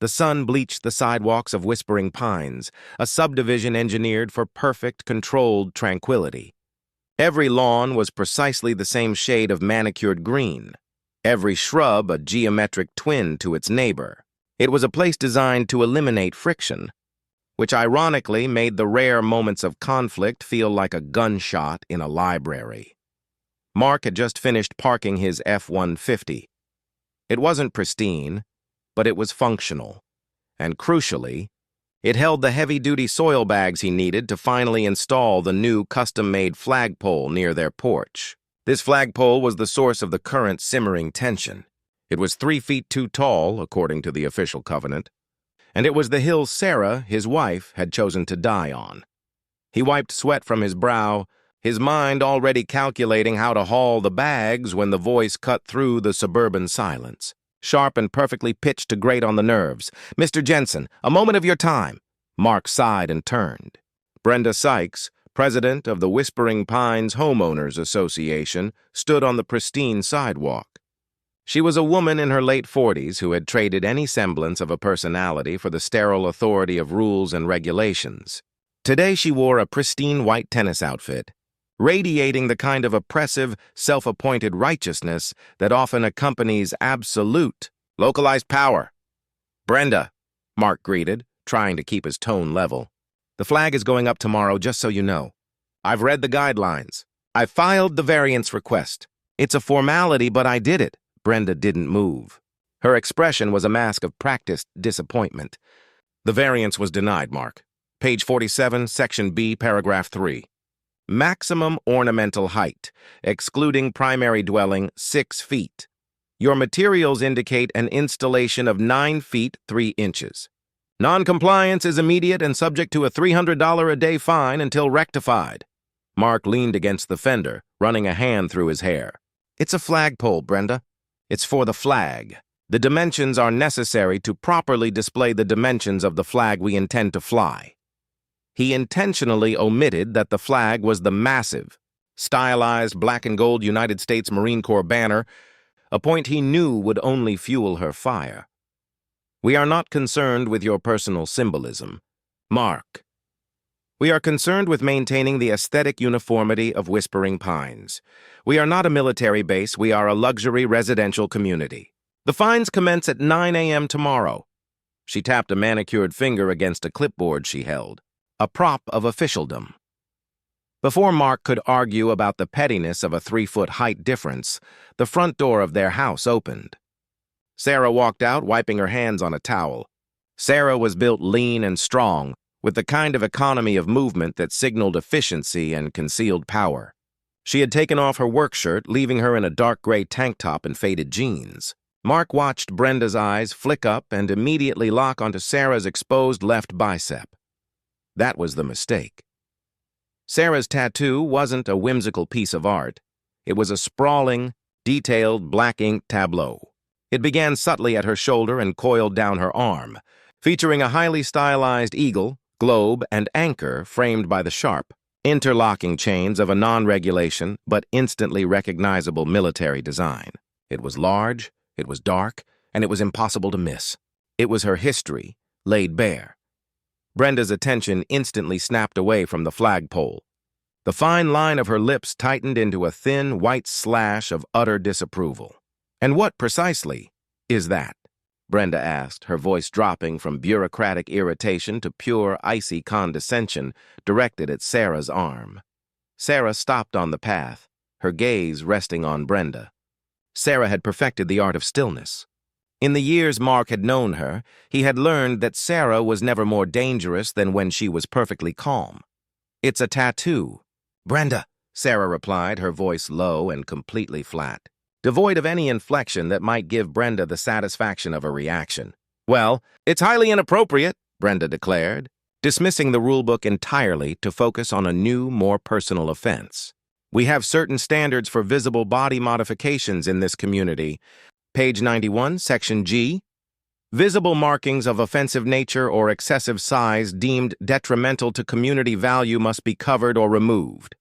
The sun bleached the sidewalks of Whispering Pines, a subdivision engineered for perfect, controlled tranquility. Every lawn was precisely the same shade of manicured green. Every shrub a geometric twin to its neighbor. It was a place designed to eliminate friction, which ironically made the rare moments of conflict feel like a gunshot in a library. Mark had just finished parking his F-150. It wasn't pristine, but it was functional. And crucially, it held the heavy-duty soil bags he needed to finally install the new custom-made flagpole near their porch. This flagpole was the source of the current simmering tension. It was 3 feet too tall, according to the official covenant, and it was the hill Sarah, his wife, had chosen to die on. He wiped sweat from his brow, his mind already calculating how to haul the bags when the voice cut through the suburban silence, sharp and perfectly pitched to grate on the nerves. "Mr. Jensen, a moment of your time." Mark sighed and turned. Brenda Sykes, president of the Whispering Pines Homeowners Association, stood on the pristine sidewalk. She was a woman in her late 40s who had traded any semblance of a personality for the sterile authority of rules and regulations. Today she wore a pristine white tennis outfit, radiating the kind of oppressive, self-appointed righteousness that often accompanies absolute, localized power. "Brenda," Mark greeted, trying to keep his tone level. "The flag is going up tomorrow, just so you know. I've read the guidelines. I filed the variance request. It's a formality, but I did it." Brenda didn't move. Her expression was a mask of practiced disappointment. "The variance was denied, Mark. Page 47, Section B, Paragraph 3. Maximum ornamental height, excluding primary dwelling, 6 feet. Your materials indicate an installation of 9 feet 3 inches. Non-compliance is immediate and subject to a $300 a day fine until rectified." Mark leaned against the fender, running a hand through his hair. "It's a flagpole, Brenda. It's for the flag. The dimensions are necessary to properly display the dimensions of the flag we intend to fly." He intentionally omitted that the flag was the massive, stylized black and gold United States Marine Corps banner, a point he knew would only fuel her fire. "We are not concerned with your personal symbolism, Mark. We are concerned with maintaining the aesthetic uniformity of Whispering Pines. We are not a military base, we are a luxury residential community. The fines commence at 9 a.m. tomorrow." She tapped a manicured finger against a clipboard she held, a prop of officialdom. Before Mark could argue about the pettiness of a 3-foot height difference, the front door of their house opened. Sarah walked out, wiping her hands on a towel. Sarah was built lean and strong, with the kind of economy of movement that signaled efficiency and concealed power. She had taken off her work shirt, leaving her in a dark gray tank top and faded jeans. Mark watched Brenda's eyes flick up and immediately lock onto Sarah's exposed left bicep. That was the mistake. Sarah's tattoo wasn't a whimsical piece of art. It was a sprawling, detailed black ink tableau. It began subtly at her shoulder and coiled down her arm, featuring a highly stylized eagle, globe, and anchor framed by the sharp, interlocking chains of a non-regulation but instantly recognizable military design. It was large, it was dark, and it was impossible to miss. It was her history, laid bare. Brenda's attention instantly snapped away from the flagpole. The fine line of her lips tightened into a thin, white slash of utter disapproval. "And what, precisely, is that?" Brenda asked, her voice dropping from bureaucratic irritation to pure, icy condescension directed at Sarah's arm. Sarah stopped on the path, her gaze resting on Brenda. Sarah had perfected the art of stillness. In the years Mark had known her, he had learned that Sarah was never more dangerous than when she was perfectly calm. "It's a tattoo." "Brenda," Sarah replied, her voice low and completely flat, devoid of any inflection that might give Brenda the satisfaction of a reaction. "Well, it's highly inappropriate," Brenda declared, dismissing the rulebook entirely to focus on a new, more personal offense. "We have certain standards for visible body modifications in this community. Page 91, Section G. Visible markings of offensive nature or excessive size deemed detrimental to community value must be covered or removed."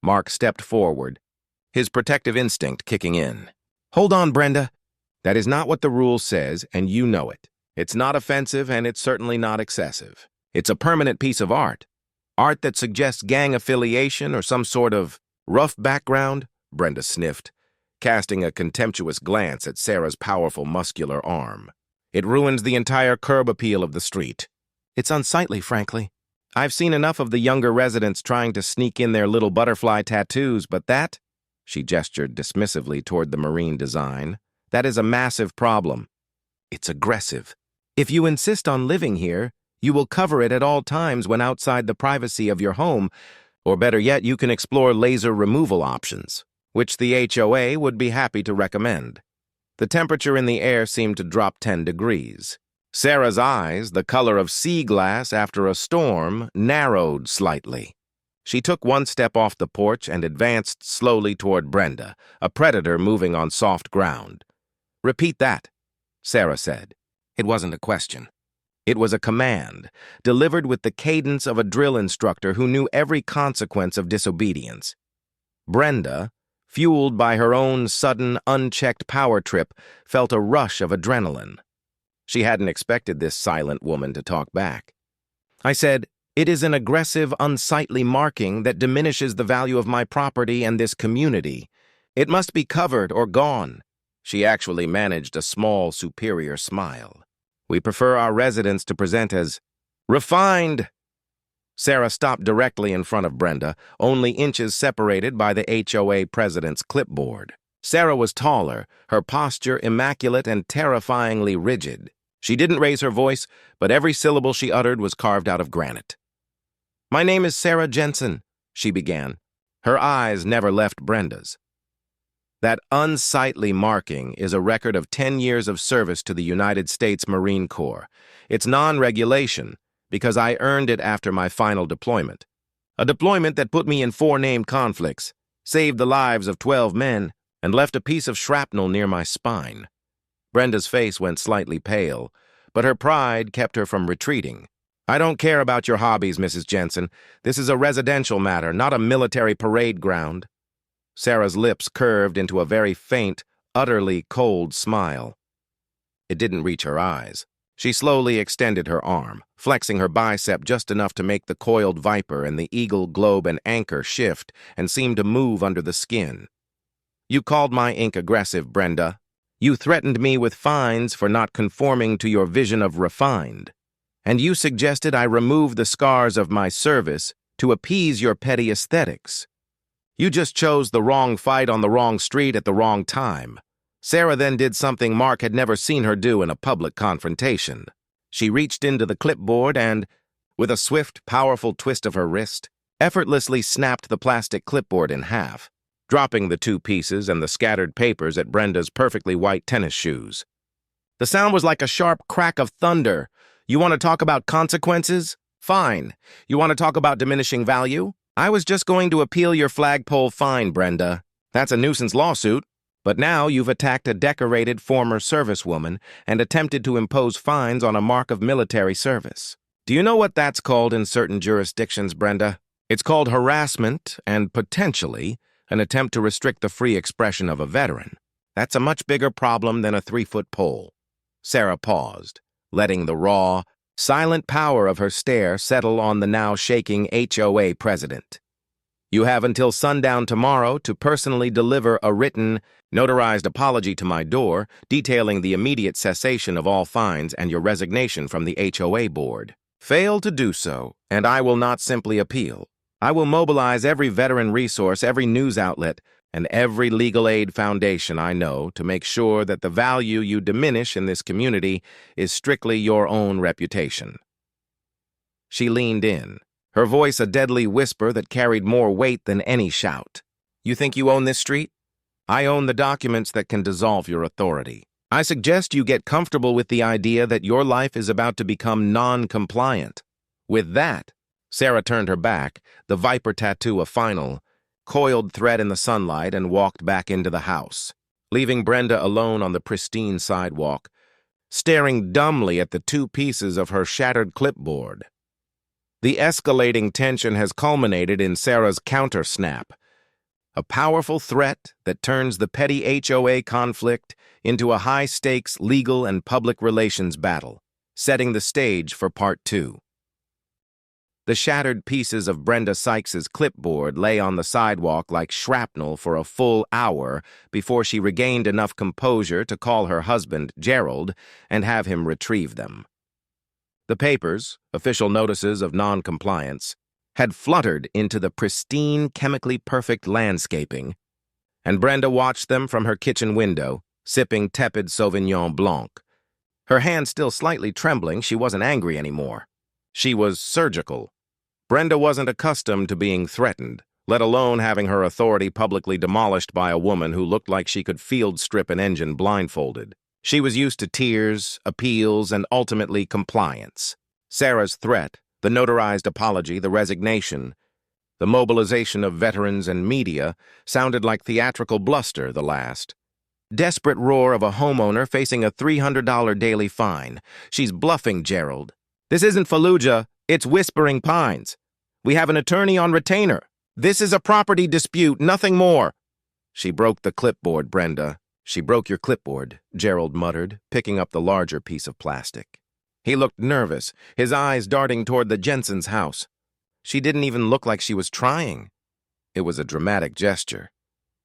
Mark stepped forward, his protective instinct kicking in. "Hold on, Brenda. That is not what the rule says, and you know it. It's not offensive, and it's certainly not excessive. It's a permanent piece of art. Art that suggests gang affiliation or some sort of rough background, Brenda sniffed, casting a contemptuous glance at Sarah's powerful muscular arm. It ruins the entire curb appeal of the street. It's unsightly, frankly. I've seen enough of the younger residents trying to sneak in their little butterfly tattoos, but that, she gestured dismissively toward the marine design, that is a massive problem. It's aggressive. If you insist on living here, you will cover it at all times when outside the privacy of your home, or better yet, you can explore laser removal options, which the HOA would be happy to recommend. The temperature in the air seemed to drop 10 degrees. Sarah's eyes, the color of sea glass after a storm, narrowed slightly. She took one step off the porch and advanced slowly toward Brenda, a predator moving on soft ground. "Repeat that," Sarah said. It wasn't a question. It was a command, delivered with the cadence of a drill instructor who knew every consequence of disobedience. Brenda, fueled by her own sudden, unchecked power trip, felt a rush of adrenaline. She hadn't expected this silent woman to talk back. I said, "It is an aggressive, unsightly marking that diminishes the value of my property and this community. It must be covered or gone." She actually managed a small, superior smile. "We prefer our residents to present as refined." Sarah stopped directly in front of Brenda, only inches separated by the HOA president's clipboard. Sarah was taller, her posture immaculate and terrifyingly rigid. She didn't raise her voice, but every syllable she uttered was carved out of granite. "My name is Sarah Jensen," she began. Her eyes never left Brenda's. "That unsightly marking is a record of 10 years of service to the United States Marine Corps. It's non-regulation, because I earned it after my final deployment. A deployment that put me in 4 named conflicts, saved the lives of 12 men, and left a piece of shrapnel near my spine." Brenda's face went slightly pale, but her pride kept her from retreating. "I don't care about your hobbies, Mrs. Jensen. This is a residential matter, not a military parade ground." Sarah's lips curved into a very faint, utterly cold smile. It didn't reach her eyes. She slowly extended her arm, flexing her bicep just enough to make the coiled viper and the eagle, globe, and anchor shift and seem to move under the skin. "You called my ink aggressive, Brenda. You threatened me with fines for not conforming to your vision of refined. And you suggested I remove the scars of my service to appease your petty aesthetics. You just chose the wrong fight on the wrong street at the wrong time." Sarah then did something Mark had never seen her do in a public confrontation. She reached into the clipboard and, with a swift, powerful twist of her wrist, effortlessly snapped the plastic clipboard in half, dropping the 2 pieces and the scattered papers at Brenda's perfectly white tennis shoes. The sound was like a sharp crack of thunder. "You want to talk about consequences? Fine. You want to talk about diminishing value? I was just going to appeal your flagpole fine, Brenda. That's a nuisance lawsuit. But now you've attacked a decorated former servicewoman and attempted to impose fines on a mark of military service. Do you know what that's called in certain jurisdictions, Brenda? It's called harassment and, potentially, an attempt to restrict the free expression of a veteran. That's a much bigger problem than a 3-foot pole." Sarah paused, letting the raw, silent power of her stare settle on the now shaking HOA president. "You have until sundown tomorrow to personally deliver a written, notarized apology to my door detailing the immediate cessation of all fines and your resignation from the HOA board. Fail to do so, and I will not simply appeal. I will mobilize every veteran resource, every news outlet, and every legal aid foundation I know to make sure that the value you diminish in this community is strictly your own reputation." She leaned in, her voice a deadly whisper that carried more weight than any shout. "You think you own this street? I own the documents that can dissolve your authority. I suggest you get comfortable with the idea that your life is about to become non-compliant. With that," Sarah turned her back, the viper tattoo a final, coiled thread in the sunlight, and walked back into the house, leaving Brenda alone on the pristine sidewalk, staring dumbly at the 2 pieces of her shattered clipboard. The escalating tension has culminated in Sarah's counter-snap, a powerful threat that turns the petty HOA conflict into a high-stakes legal and public relations battle. setting the stage for part 2. The shattered pieces of Brenda Sykes's clipboard lay on the sidewalk like shrapnel for a full hour before she regained enough composure to call her husband, Gerald, and have him retrieve them. The papers, official notices of non-compliance, had fluttered into the pristine, chemically perfect landscaping, and Brenda watched them from her kitchen window, sipping tepid Sauvignon Blanc. Her hand still slightly trembling, she wasn't angry anymore. She was surgical. Brenda wasn't accustomed to being threatened, let alone having her authority publicly demolished by a woman who looked like she could field strip an engine blindfolded. She was used to tears, appeals, and ultimately compliance. Sarah's threat, the notarized apology, the resignation, the mobilization of veterans and media sounded like theatrical bluster, the last. Desperate roar of a homeowner facing a $300 daily fine. She's bluffing, Gerald. This isn't Fallujah, it's Whispering Pines. We have an attorney on retainer. This is a property dispute, nothing more. She broke the clipboard, Brenda. She broke your clipboard, Gerald muttered, picking up the larger piece of plastic. He looked nervous, his eyes darting toward the Jensen's house. She didn't even look like she was trying. It was a dramatic gesture.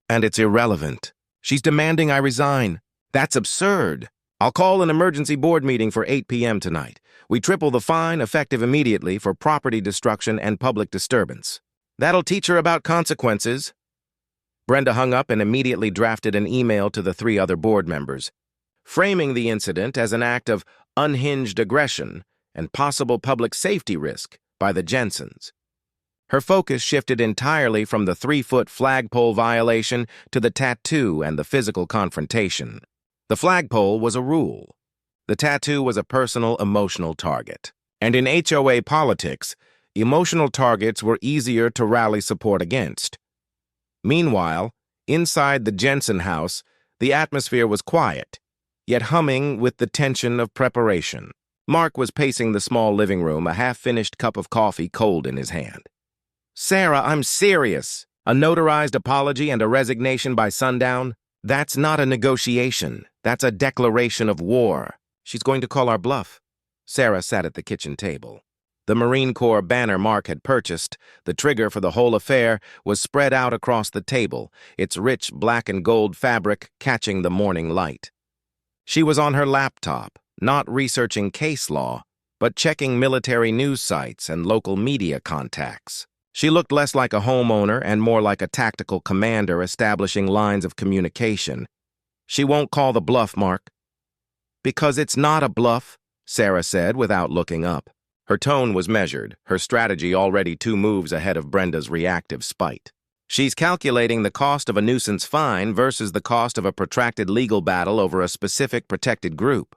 And it's irrelevant. She's demanding I resign. That's absurd. I'll call an emergency board meeting for 8 p.m. tonight. We triple the fine, effective immediately, for property destruction and public disturbance. That'll teach her about consequences. Brenda hung up and immediately drafted an email to the 3 other board members, framing the incident as an act of unhinged aggression and possible public safety risk by the Jensens. Her focus shifted entirely from the 3-foot flagpole violation to the tattoo and the physical confrontation. The flagpole was a rule. The tattoo was a personal, emotional target. And in HOA politics, emotional targets were easier to rally support against. Meanwhile, inside the Jensen house, the atmosphere was quiet, yet humming with the tension of preparation. Mark was pacing the small living room, a half-finished cup of coffee cold in his hand. Sarah, I'm serious. A notarized apology and a resignation by sundown? That's not a negotiation. That's a declaration of war. She's going to call our bluff. Sarah sat at the kitchen table. The Marine Corps banner Mark had purchased, the trigger for the whole affair, was spread out across the table, its rich black and gold fabric catching the morning light. She was on her laptop, not researching case law, but checking military news sites and local media contacts. She looked less like a homeowner and more like a tactical commander establishing lines of communication. She won't call the bluff, Mark. Because it's not a bluff, Sarah said without looking up. Her tone was measured, her strategy already 2 moves ahead of Brenda's reactive spite. She's calculating the cost of a nuisance fine versus the cost of a protracted legal battle over a specific protected group.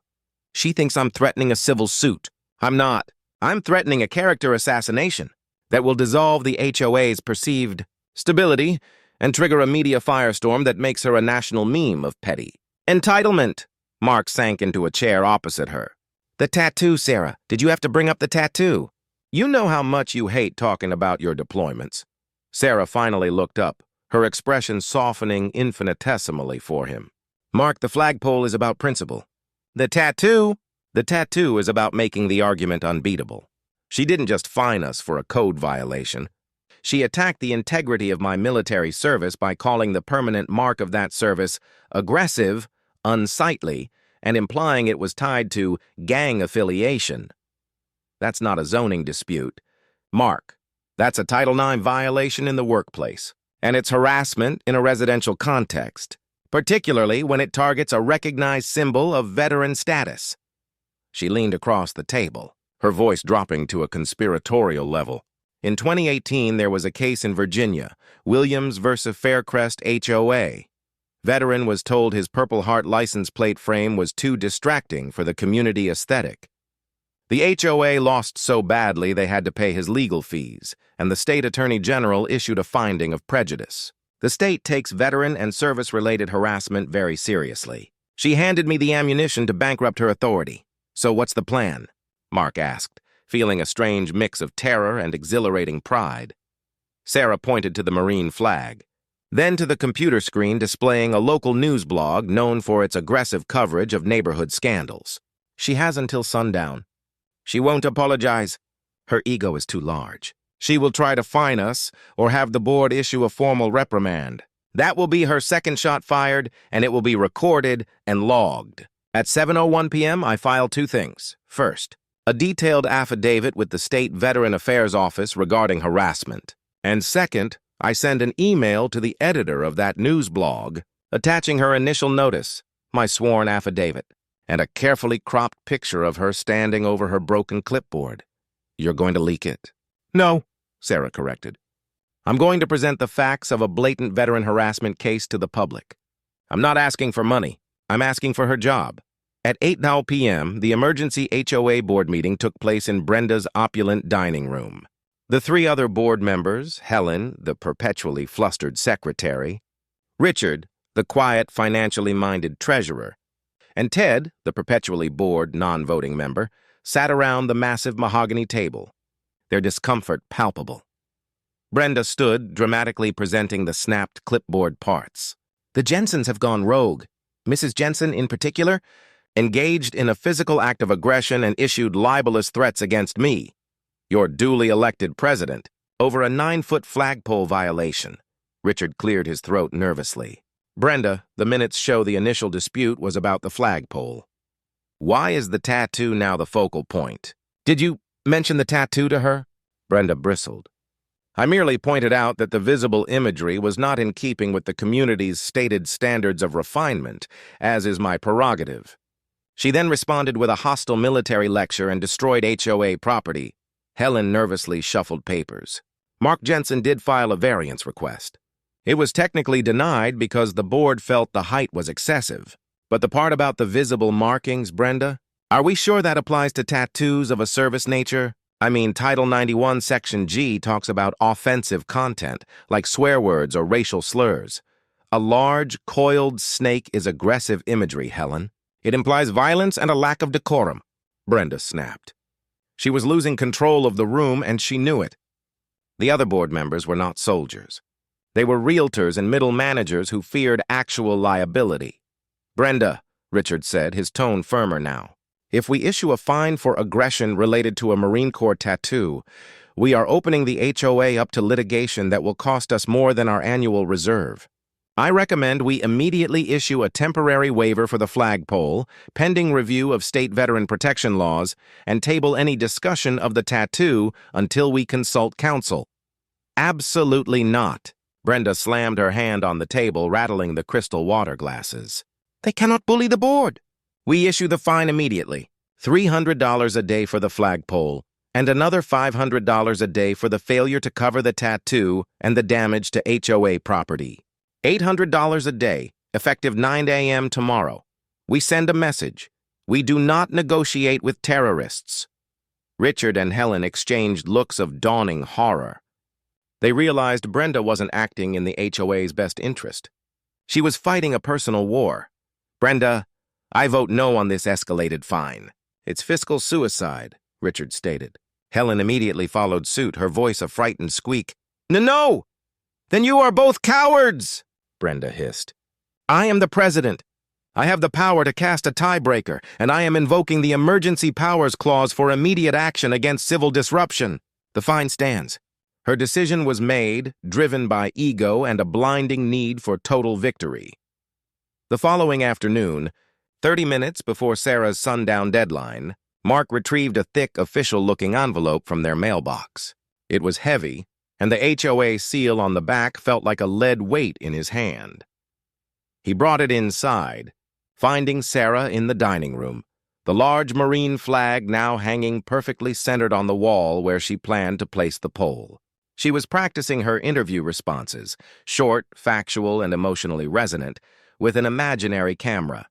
She thinks I'm threatening a civil suit. I'm not. I'm threatening a character assassination that will dissolve the HOA's perceived stability and trigger a media firestorm that makes her a national meme of petty entitlement. Mark sank into a chair opposite her. The tattoo, Sarah. Did you have to bring up the tattoo? You know how much you hate talking about your deployments. Sarah finally looked up, her expression softening infinitesimally for him. Mark, the flagpole is about principle. The tattoo is about making the argument unbeatable. She didn't just fine us for a code violation. She attacked the integrity of my military service by calling the permanent mark of that service aggressive, unsightly, and implying it was tied to gang affiliation. That's not a zoning dispute. Mark, that's a Title IX violation in the workplace, and it's harassment in a residential context, particularly when it targets a recognized symbol of veteran status. She leaned across the table, her voice dropping to a conspiratorial level. In 2018, there was a case in Virginia, Williams versus Faircrest HOA. Veteran was told his Purple Heart license plate frame was too distracting for the community aesthetic. The HOA lost so badly they had to pay his legal fees, and the state attorney general issued a finding of prejudice. The state takes veteran and service-related harassment very seriously. She handed me the ammunition to bankrupt her authority. So what's the plan? Mark asked, feeling a strange mix of terror and exhilarating pride. Sarah pointed to the Marine flag, then to the computer screen displaying a local news blog known for its aggressive coverage of neighborhood scandals. She has until sundown. She won't apologize. Her ego is too large. She will try to fine us or have the board issue a formal reprimand. That will be her second shot fired, and it will be recorded and logged. At 7:01 p.m., I file two things. First, a detailed affidavit with the State Veteran Affairs Office regarding harassment. And second, I send an email to the editor of that news blog, attaching her initial notice, my sworn affidavit, and a carefully cropped picture of her standing over her broken clipboard. You're going to leak it? No, Sarah corrected. I'm going to present the facts of a blatant veteran harassment case to the public. I'm not asking for money. I'm asking for her job. At 8:00 p.m., the emergency HOA board meeting took place in Brenda's opulent dining room. The three other board members, Helen, the perpetually flustered secretary, Richard, the quiet, financially minded treasurer, and Ted, the perpetually bored, non-voting member, sat around the massive mahogany table, their discomfort palpable. Brenda stood, dramatically presenting the snapped clipboard parts. The Jensens have gone rogue. Mrs. Jensen, in particular, engaged in a physical act of aggression and issued libelous threats against me, your duly elected president, over a 9-foot flagpole violation. Richard cleared his throat nervously. Brenda, the minutes show the initial dispute was about the flagpole. Why is the tattoo now the focal point? Did you mention the tattoo to her? Brenda bristled. I merely pointed out that the visible imagery was not in keeping with the community's stated standards of refinement, as is my prerogative. She then responded with a hostile military lecture and destroyed HOA property. Helen nervously shuffled papers. Mark Jensen did file a variance request. It was technically denied because the board felt the height was excessive. But the part about the visible markings, Brenda, are we sure that applies to tattoos of a service nature? I mean, Title 91, Section G talks about offensive content, like swear words or racial slurs. A large, coiled snake is aggressive imagery, Helen. It implies violence and a lack of decorum, Brenda snapped. She was losing control of the room, and she knew it. The other board members were not soldiers. They were realtors and middle managers who feared actual liability. Brenda, Richard said, his tone firmer now. If we issue a fine for aggression related to a Marine Corps tattoo, we are opening the HOA up to litigation that will cost us more than our annual reserve. I recommend we immediately issue a temporary waiver for the flagpole, pending review of state veteran protection laws, and table any discussion of the tattoo until we consult counsel. Absolutely not. Brenda slammed her hand on the table, rattling the crystal water glasses. They cannot bully the board. We issue the fine immediately. $300 a day for the flagpole, and another $500 a day for the failure to cover the tattoo and the damage to HOA property. $800 a day, effective 9 a.m. tomorrow. We send a message. We do not negotiate with terrorists. Richard and Helen exchanged looks of dawning horror. They realized Brenda wasn't acting in the HOA's best interest. She was fighting a personal war. Brenda, I vote no on this escalated fine. It's fiscal suicide, Richard stated. Helen immediately followed suit, her voice a frightened squeak. No! Then you are both cowards, Brenda hissed. I am the president. I have the power to cast a tiebreaker, and I am invoking the Emergency Powers Clause for immediate action against civil disruption. The fine stands. Her decision was made, driven by ego and a blinding need for total victory. The following afternoon, 30 minutes before Sarah's sundown deadline, Mark retrieved a thick, official-looking envelope from their mailbox. It was heavy, and the HOA seal on the back felt like a lead weight in his hand. He brought it inside, finding Sarah in the dining room, the large Marine flag now hanging perfectly centered on the wall where she planned to place the pole. She was practicing her interview responses, short, factual, and emotionally resonant, with an imaginary camera.